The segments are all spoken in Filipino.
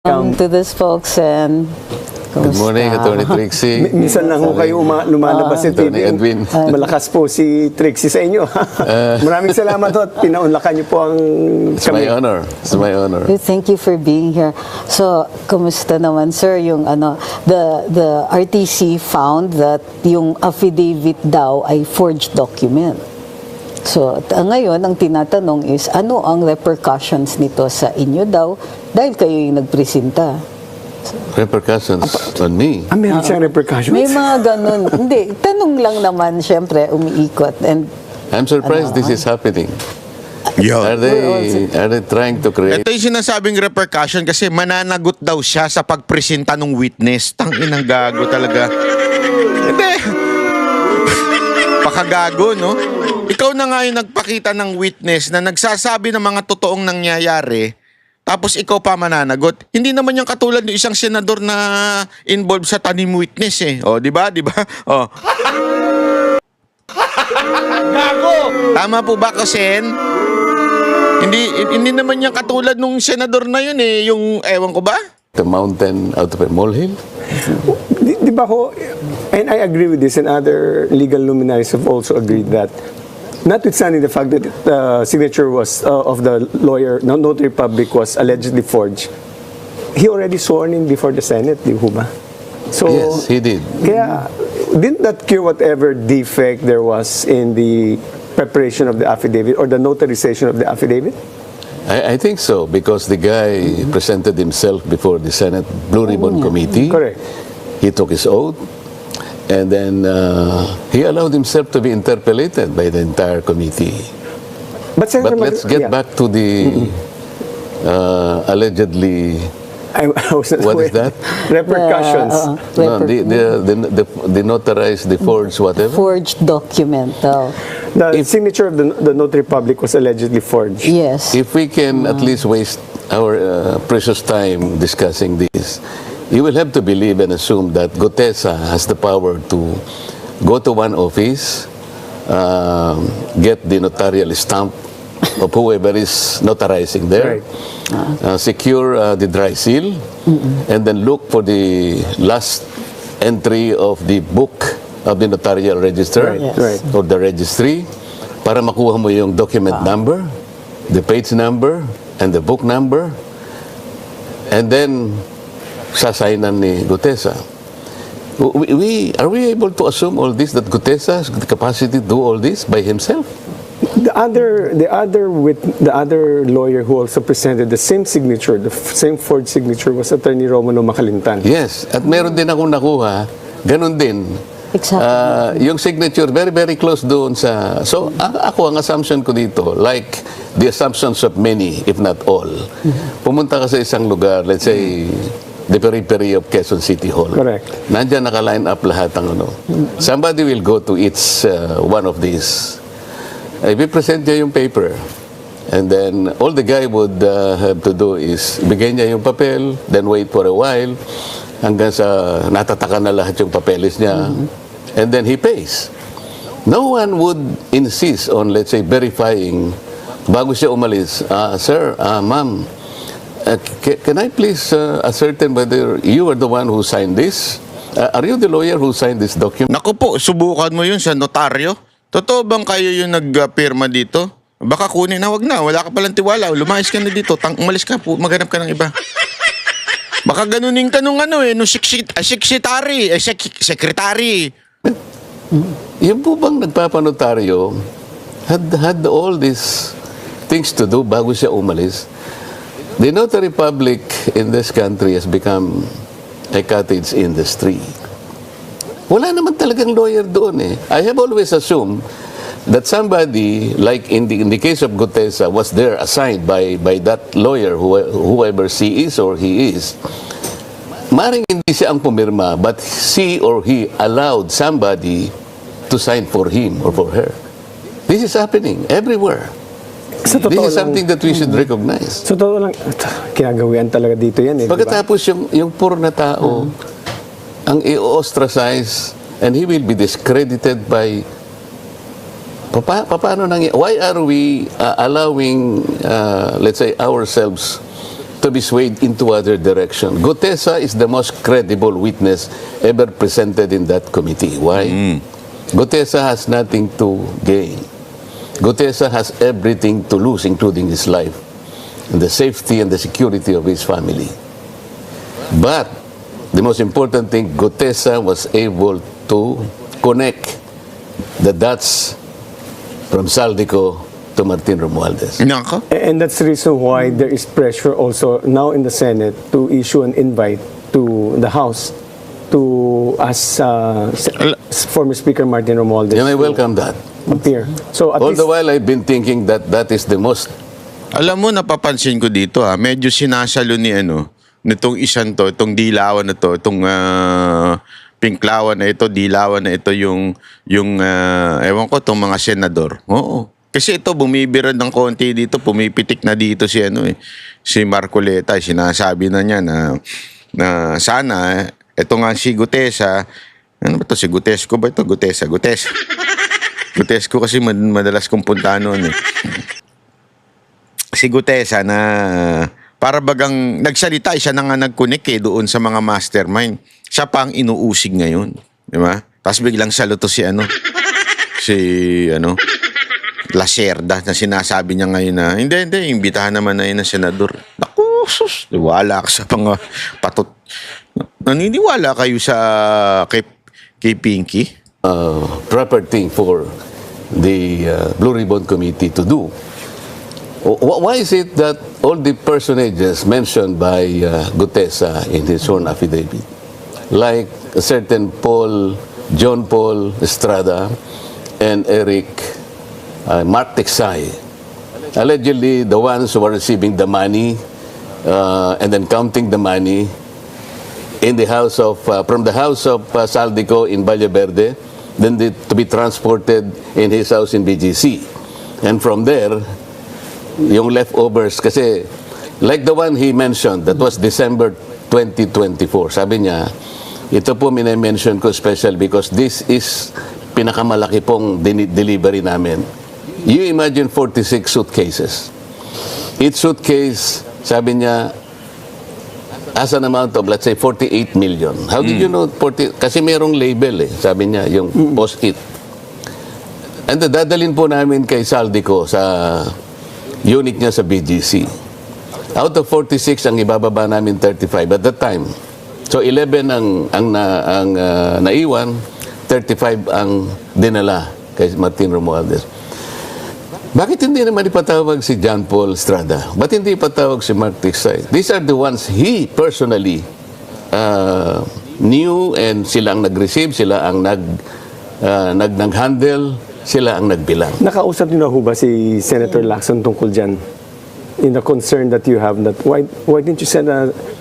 To this folks and Good morning, Attorney Trixie. Minsan lang ho kayo lumalabas sa Attorney TV. Edwin. Malakas po si Trixie sa inyo. Maraming salamat ho at pinaunlakan niyo po ang It's my honor. It's my honor. thank you for being here. So, kumusta naman sir yung the RTC found that yung affidavit daw ay forged document. So, ngayon ang tinatanong is ano ang repercussions nito sa inyo daw dahil kayo yung nagpresenta. Repercussions on me. Meron siyang repercussions? May mga ganun. Hindi, tanong lang naman syempre umiikot and I'm surprised this is happening. Are they trying to create? Ito yung sinasabing repercussion kasi mananagot daw siya sa pagpresenta ng witness. Tanginang gago talaga. Hindi. Pakagago, no? Ikaw na nga yung nagpakita ng witness na nagsasabi ng mga totoong nangyayari, tapos ikaw pa mananagot. Hindi naman yung katulad ng isang senador na involved sa tanim witness eh. O, di ba? Di ba? O. Gago! Tama po ba, Kosen? Hindi naman yung katulad nung senador na yun eh. Yung, ewan ko ba? The mountain out of a molehill? Di ba ho, and I agree with this and other legal luminaries have also agreed that notwithstanding the fact that the signature was of the lawyer, notary public was allegedly forged, he already sworn in before the Senate, di ba? So, Yes, he did. Kaya, didn't that cure whatever defect there was in the preparation of the affidavit or the notarization of the affidavit? I think so, because the guy presented himself before the Senate Blue Ribbon Committee. Correct. He took his oath. And then he allowed himself to be interpellated by the entire committee. But let's get back to the allegedly. What is that? Repercussions. No, the notarized, the forged, whatever. forged document daw. The signature of the notary public was allegedly forged. Yes. If we can at least waste our precious time discussing this, you will have to believe and assume that Gutesa has the power to go to one office, get the notarial stamp of whoever is notarizing there, secure the dry seal, and then look for the last entry of the book of the notarial register or the registry para makuha mo yung document number, the page number, and the book number, and then sasainan ni Gutesa. Are we able to assume all this, that Gutesa has the capacity to do all this by himself? The other lawyer who also presented the same signature, the same forged signature, was Attorney Romano Macalintan. Yes, at meron din akong nakuha, ganun din. Exactly. Yung signature, very, very close doon sa... So, ako, ang assumption ko dito, like the assumptions of many, if not all, pumunta ka sa isang lugar, let's say, the periphery of Quezon City Hall. Correct. Nandiyan naka-line up lahat ng ano. Somebody will go to each one of these. I-present niya yung paper. And then, all the guy would have to do is bigay niya yung papel, then wait for a while, hanggang sa natataka na lahat yung papeles niya. And then he pays. No one would insist on, let's say, verifying bago siya umalis. Sir, ma'am, can I please ascertain whether you are the one who signed this? Are you the lawyer who signed this document? Naku po, subukan mo yun sa notaryo. Totoo bang kayo yung nagpirma dito? Baka kunin na, wag na. Wala ka palang tiwala. Lumayas ka na dito. Umalis ka po. Maghanap ka ng iba. Baka ganunin ka nung ano eh. Nung sekretary. Yung po bang nagpapanotaryo had all these things to do bago siya umalis? The notary public in this country has become a cottage industry. Wala naman talagang lawyer doon eh. I have always assumed that somebody, like in the case of Gutesa, was there assigned by that lawyer, whoever she is or he is. Maring hindi siya ang pumirma, but she or he allowed somebody to sign for him or for her. This is happening everywhere. Sa This totoo is something that we should recognize. Sa totoo lang, kinagawian talaga dito yan eh. Pagkatapos yung poor na tao, ang i-ostracize, and he will be discredited by... Paano why are we allowing, let's say, ourselves to be swayed into other direction. Gutesa is the most credible witness ever presented in that committee. Why? Gutesa has nothing to gain. Gutesa has everything to lose, including his life, and the safety and the security of his family. But the most important thing, Gutesa was able to connect the dots from Saldico to Martin Romualdez. Nako. And that's the reason why there is pressure also now in the Senate to issue an invite to the House to ask former Speaker Martin Romualdez And I to welcome that. appear. So at All least, the while, I've been thinking that that is the most. Alam mo, napapansin ko dito medyo sinasalo ni nitong isang to, itong dilawan na to, itong pinklawan na ito, dilawan na ito yung ewan ko, itong mga senador. Oo. Kasi ito, bumibira ng konti dito, pumipitik na dito si Marcoleta. Sinasabi na niya na sana, ito nga si Gutesa, ano ba to, si Gutesco ba ito? Gutesa. Gutesco kasi madalas kong punta noon Si Gutesa na para bagang nagsalita, siya na nga nagkunik doon sa mga mastermind. Siya pa ang inuusig ngayon. Di ba? Tapos biglang salo to si Lacerda na sinasabi niya ngayon na hindi, imbitahan naman na yun ng senador. Naku, sus, wala ka sa mga patot. Naniniwala kayo sa kay Pinky? Proper thing for the Blue Ribbon Committee to do. Why is it that all the personages mentioned by Gutesa in his sworn affidavit, like a certain John Paul Estrada and Mark Texay, allegedly the ones who are receiving the money and then counting the money in the house of from the house of Saldico in Valle Verde, then to be transported in his house in BGC, and from there yung leftovers, kasi like the one he mentioned that was December 2024, sabi niya ito po mine-mention ko special because this is pinakamalaki pong delivery namin. You imagine 46 suitcases. Each suitcase, sabi niya, as an amount of, let's say, 48 million. How did you know 40? Kasi merong label sabi niya, yung post-it. And dadalhin po namin kay Saldico sa unit niya sa BGC. Out of 46, ang ibababa namin 35 at that time. So 11 ang naiwan, 35 ang dinala kay Martin Romualdez. Bakit hindi naman ipatawag si John Paul Estrada? Ba't hindi ipatawag si Mark Texay? These are the ones he personally knew, and sila ang nag-receive, sila ang nag-handle, sila ang nagbilang. nakausap niyo na ho ba si Senator Lacson tungkol dyan? In the concern that you have, that why didn't you send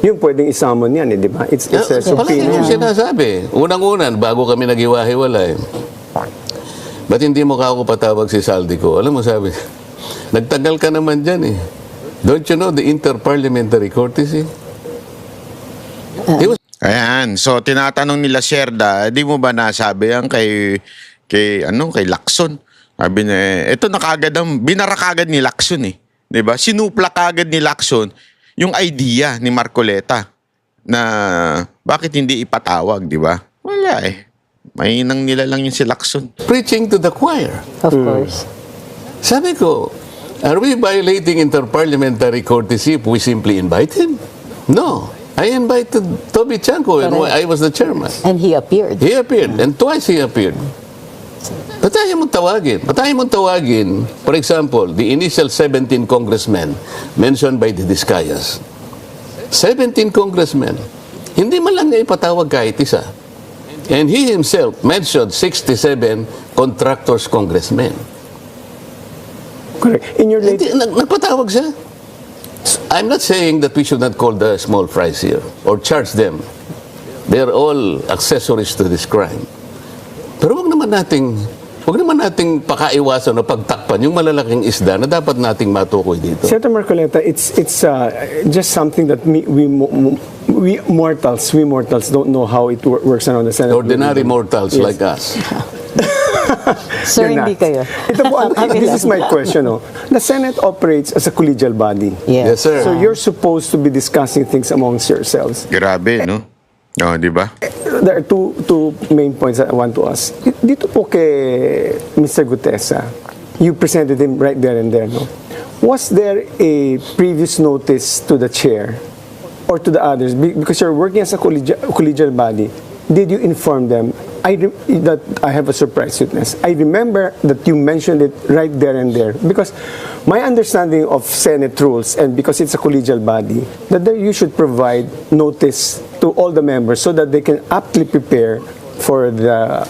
yung pwedeng isamon yan, di ba? It's a Palagi subpoena. yung sinasabi. Unang-unan, bago kami naghiwa-hiwalay. Ba't hindi mo ako patawag si Saldico? Alam mo, sabi, nagtagal ka naman dyan Don't you know the interparliamentary courtesy? He was Ayan, so tinatanong nila Cerda, di mo ba nasabi yan kay Lacson? Sabi niya, ito na kagad binara kagad ni Lacson 'Di ba? Sinupla kagad ni Lacson yung idea ni Marcoleta na bakit hindi ipatawag, di ba? Wala Mahinang nila lang yung si Lacson. preaching to the choir. Of course. Sabi ko, are we violating interparliamentary courtesy if we simply invite him? No. I invited Toby Chanko and Correct. I was the chairman. And he appeared. He appeared, and twice he appeared. Ba't ayaw mong tawagin? Ba't ayaw mong tawagin, for example, the initial 17 congressmen mentioned by the Discayas. 17 congressmen. Hindi man lang niya ipatawag kahit isa. And he himself mentioned 67 contractors congressmen. Correct. In your late, Nagpatawag siya. I'm not saying that we should not call the small fries here or charge them. They're all accessories to this crime. Pero wag naman nating pakaiwasan o pagtakpan yung malalaking isda na dapat nating matukoy dito. Senator Marcoleta, it's just something that we mortals don't know how it works around the Senate. Ordinary mortals Yes. like us. Sir, You're hindi not. kayo. Ito po, Kami this lang. is my question. No? The Senate operates as a collegial body. Yes. Yes, sir. So you're supposed to be discussing things amongst yourselves. Grabe, no? Oh, di ba? There are two main points that I want to ask. Dito po kay Mr. Gutesa, you presented him right there and there, no? Was there a previous notice to the chair or to the others? Because you're working as a collegial body, did you inform them that I have a surprise witness? I remember that you mentioned it right there and there. Because my understanding of Senate rules, and because it's a collegial body, that there you should provide notice to all the members so that they can aptly prepare for the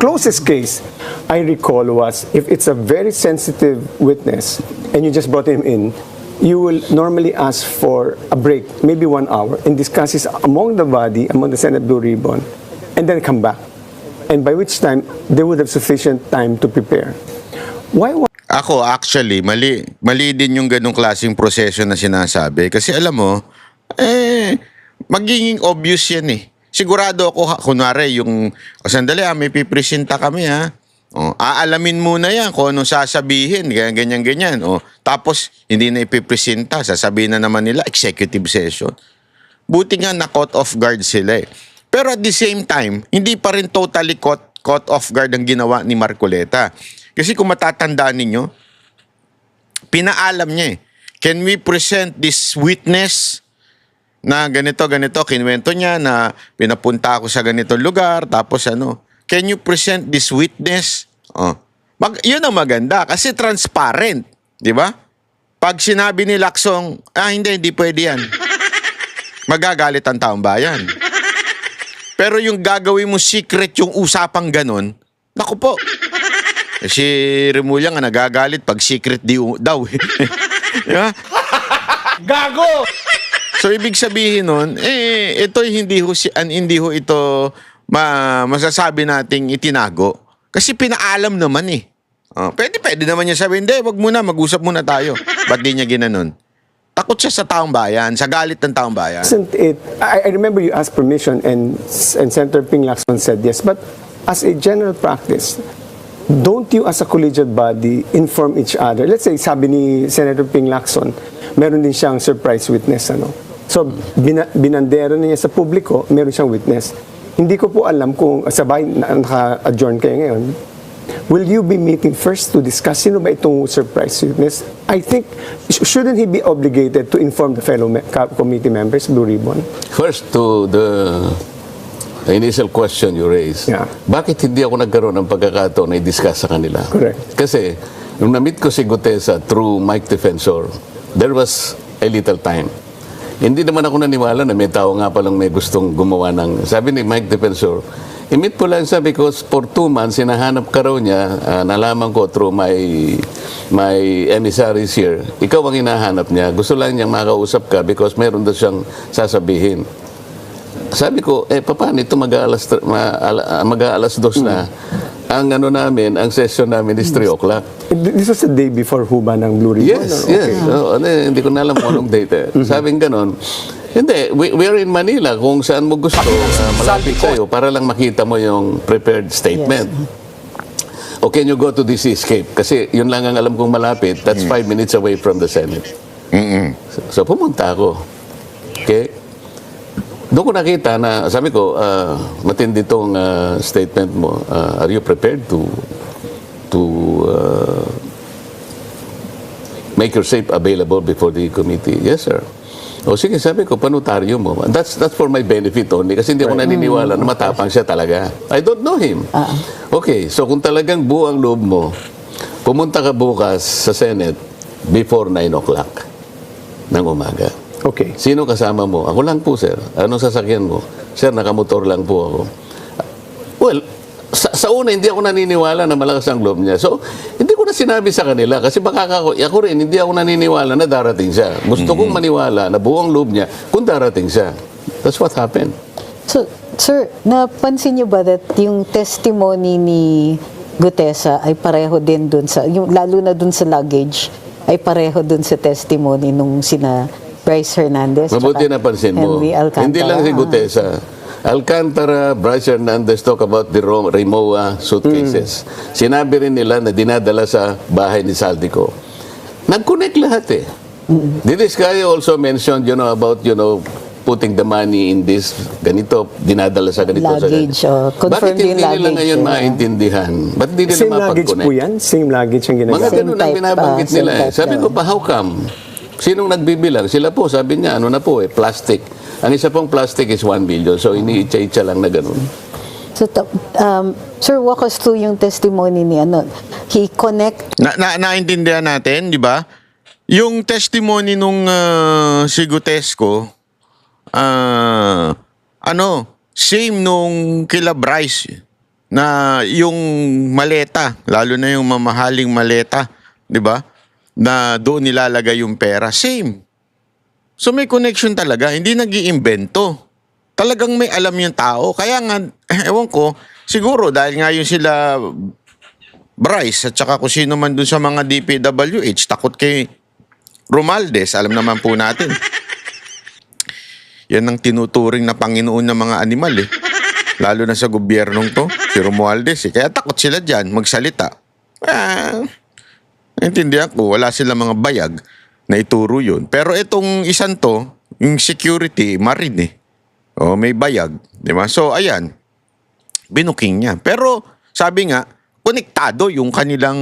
closest case I recall was if it's a very sensitive witness and you just brought him in, you will normally ask for a break, maybe 1 hour, and discuss this among the body, among the Senate Blue Ribbon, and then come back. And by which time, they would have sufficient time to prepare. Why Ako, actually, mali din yung ganong klaseng proseso na sinasabi. Kasi alam mo, magiging obvious yan eh. Sigurado ako, kunwari, sandali may pipresenta kami ha. Aalamin muna yan kung anong sasabihin, ganyan. Tapos, hindi na ipipresenta, sasabihin na naman nila, executive session. Buti nga na-caught off guard sila eh. Pero at the same time, hindi pa rin totally caught off guard ang ginawa ni Marcoleta. Kasi kung matatandaan ninyo, pinaalam niya eh, can we present this witness na ganito, kinuwento niya na pinapunta ako sa ganitong lugar, tapos can you present this witness? Yun ang maganda, kasi transparent, di ba? Pag sinabi ni Lacson, hindi pwede yan. Magagalit ang taong bayan. Pero yung gagawin mo secret yung usapang ganon, naku po. Si Remulla nga nagagalit pag secret daw. Diba? Gago! So ibig sabihin nun, ito hindi ho ito masasabi nating itinago. Kasi pinaalam naman eh. Pwede naman niya sabihin, hindi, wag muna, mag-usap muna tayo. Ba't di niya ginanon? Takot siya sa taong bayan, sa galit ng taong bayan. Isn't it? I remember you asked permission and Senator Ping Lacson said yes. But as a general practice, don't you as a collegiate body inform each other? Let's say, sabi ni Senator Ping Lacson, meron din siyang surprise witness. So, binandero niya sa publiko, meron siyang witness. Hindi ko po alam kung sabay naka-adjourn kayo ngayon. Will you be meeting first to discuss sino ba itong surprise witness? I think, shouldn't he be obligated to inform the fellow committee members, Blue Ribbon? First, to the initial question you raised, Yeah. bakit hindi ako nagkaroon ng pagkakataon na i-discuss sa kanila? Correct. Kasi, nung na-meet ko si Gutesa through Mike Defensor, there was a little time. Hindi naman ako naniwala na may tao nga palang may gustong gumawa ng, sabi ni Mike Defensor, i-meet po lang siya because for 2 months, hinahanap ka raw niya, nalaman ko through my emissaries here, ikaw ang hinahanap niya, gusto lang niyang makausap ka because meron daw siyang sasabihin. Sabi ko, paano ito mag-aalas 2 na, ang namin, ang session namin is 3 o'clock. This was the day before Huba ng Blue Ribbon? Yes, or- yes. Hindi ko na alam kung anong date. Sabing ganon, hindi, we're in Manila kung saan mo gusto, malapit sa'yo para lang makita mo yung prepared statement. O can you go to the seascape? Kasi yun lang ang alam kong malapit. That's 5 minutes away from the Senate. So pumunta ako. Okay? Doon ko nakita na, sabi ko, matindi tong statement mo. Are you prepared to make your safe available before the committee? Yes, sir. O sige, sabi ko, panotaryo mo. That's for my benefit only kasi hindi ako naniniwala na matapang siya talaga. I don't know him. Okay, so kung talagang buo ang loob mo, pumunta ka bukas sa Senate before 9 o'clock ng umaga. Okay. Sino kasama mo? Ako lang po, sir. Anong sasakyan mo? Sir, nakamotor lang po ako. Well, sa una, hindi ako naniniwala na malakas ang loob niya. So, hindi ko na sinabi sa kanila kasi baka ako rin, hindi ako naniniwala na darating siya. Gusto kong maniwala na buong loob niya kung darating siya. That's what happened. So, sir, napansin niyo ba that yung testimony ni Gutesa ay pareho din dun sa, lalo na dun sa luggage, ay pareho dun sa testimony nung sina Bryce Hernandez Mabuti tsaka napansin mo. Henry Alcantara. Hindi lang si Gutesa. Alcantara, Bryce Hernandez talk about the Rimowa suitcases. Sinabi rin nila na dinadala sa bahay ni Saldico. Nag-connect lahat eh. This guy also mentioned, about, putting the money in this, ganito, dinadala sa ganito. Luggage, sa ganito. confirm Bakit hindi yung nila luggage, ngayon maintindihan? Ba't hindi nila Same luggage po mapag-connect? yan? Same luggage ang Mga ginagamit? Same ganun ang type, binabanggit same nila eh. type Sabi daw. ko pa, how come? Sinong nagbibilang? Sila po, sabi niya, plastic. Ang isa pong plastic is 1 billion. So, iniitsa-itsa lang na ganun. So, sir, walk us through yung testimony ni he connect Naintindihan natin, di ba? Yung testimony nung si Gutesco, same nung kila Bryce na yung maleta, lalo na yung mamahaling maleta, di ba? Na doon nilalagay yung pera, same. So may connection talaga, hindi nag-iimbento. Talagang may alam yung tao. Kaya nga, ewan ko, siguro dahil nga yung sila Bryce at saka kung sino man dun sa mga DPWH, takot kay Romualdez, alam naman po natin. Yan ang tinuturing na Panginoon ng mga animal eh. Lalo na sa gobyernong to, si Romualdez eh. Kaya takot sila dyan magsalita. Naintindihan ko, wala sila mga bayag na ituro yun. Pero itong isang to, yung security, marine eh. O, may bayag. Diba? So, ayan. Binuking niya. Pero, sabi nga, konektado yung kanilang